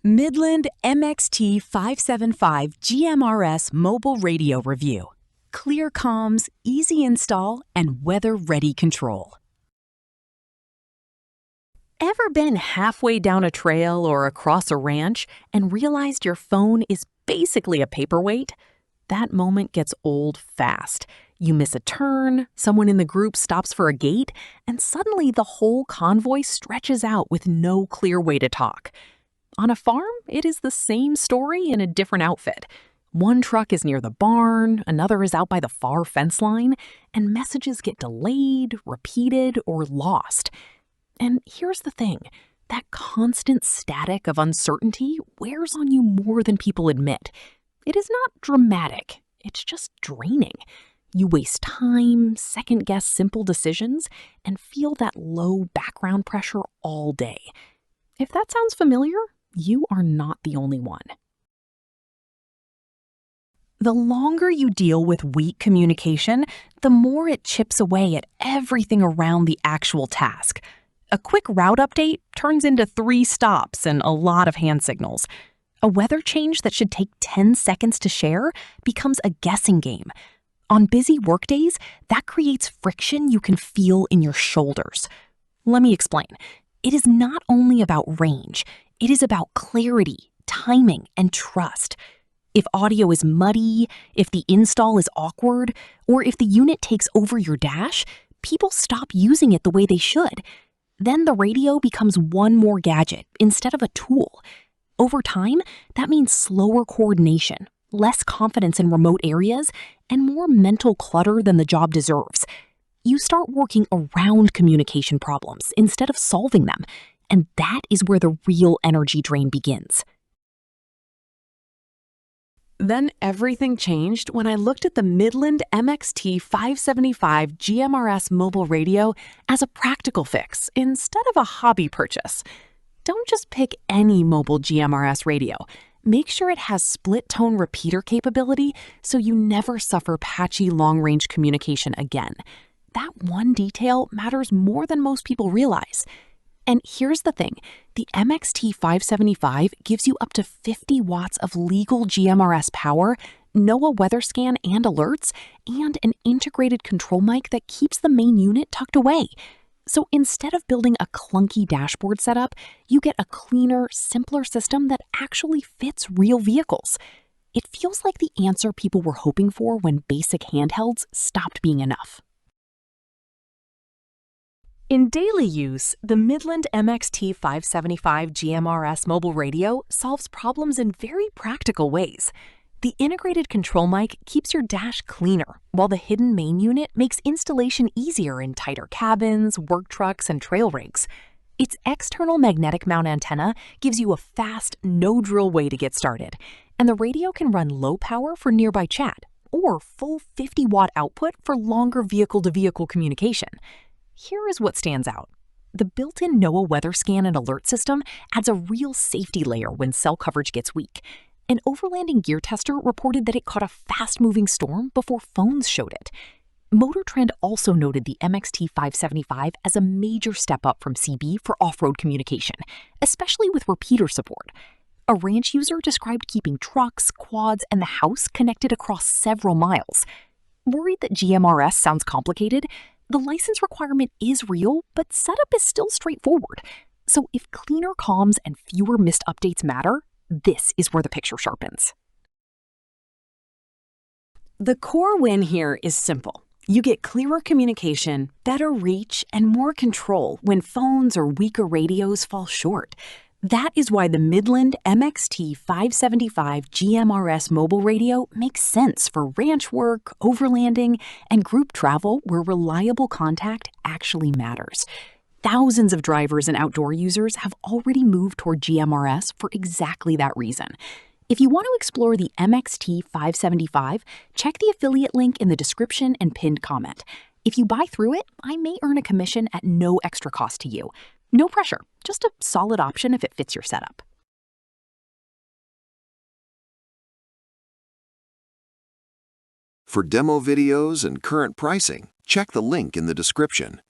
Midland MXT575 GMRS Mobile Radio Review. Clear comms, easy install, and weather-ready control. Ever been halfway down a trail or across a ranch and realized your phone is basically a paperweight? That moment gets old fast. You miss a turn, someone in the group stops for a gate, and suddenly the whole convoy stretches out with no clear way to talk. On a farm, it is the same story in a different outfit. One truck is near the barn, another is out by the far fence line, and messages get delayed, repeated, or lost. And here's the thing, that constant static of uncertainty wears on you more than people admit. It is not dramatic, it's just draining. You waste time, second-guess simple decisions, and feel that low background pressure all day. If that sounds familiar, you are not the only one. The longer you deal with weak communication, the more it chips away at everything around the actual task. A quick route update turns into 3 stops and a lot of hand signals. A weather change that should take 10 seconds to share becomes a guessing game. On busy workdays, that creates friction you can feel in your shoulders. Let me explain. It is not only about range. It is about clarity, timing, and trust. If audio is muddy, if the install is awkward, or if the unit takes over your dash, people stop using it the way they should. Then the radio becomes one more gadget instead of a tool. Over time, that means slower coordination, less confidence in remote areas, and more mental clutter than the job deserves. You start working around communication problems instead of solving them, and that is where the real energy drain begins. Then everything changed when I looked at the Midland MXT575 GMRS mobile radio as a practical fix instead of a hobby purchase. Don't just pick any mobile GMRS radio. Make sure it has split-tone repeater capability so you never suffer patchy long-range communication again. That one detail matters more than most people realize. And here's the thing, the MXT575 gives you up to 50 watts of legal GMRS power, NOAA weather scan and alerts, and an integrated control mic that keeps the main unit tucked away. So instead of building a clunky dashboard setup, you get a cleaner, simpler system that actually fits real vehicles. It feels like the answer people were hoping for when basic handhelds stopped being enough. In daily use, the Midland MXT575 GMRS mobile radio solves problems in very practical ways. The integrated control mic keeps your dash cleaner, while the hidden main unit makes installation easier in tighter cabins, work trucks, and trail rigs. Its external magnetic mount antenna gives you a fast, no-drill way to get started, and the radio can run low power for nearby chat, or full 50-watt output for longer vehicle-to-vehicle communication. Here is what stands out. The built-in NOAA weather scan and alert system adds a real safety layer when cell coverage gets weak. An overlanding gear tester reported that it caught a fast-moving storm before phones showed it. Motor Trend also noted the MXT575 as a major step up from CB for off-road communication, especially with repeater support. A ranch user described keeping trucks, quads, and the house connected across several miles. Worried that GMRS sounds complicated? The license requirement is real, but setup is still straightforward. So if cleaner comms and fewer missed updates matter, this is where the picture sharpens. The core win here is simple. You get clearer communication, better reach, and more control when phones or weaker radios fall short. That is why the Midland MXT575 GMRS mobile radio makes sense for ranch work, overlanding, and group travel where reliable contact actually matters. Thousands of drivers and outdoor users have already moved toward GMRS for exactly that reason. If you want to explore the MXT575, check the affiliate link in the description and pinned comment. If you buy through it, I may earn a commission at no extra cost to you. No pressure, just a solid option if it fits your setup. For demo videos and current pricing, check the link in the description.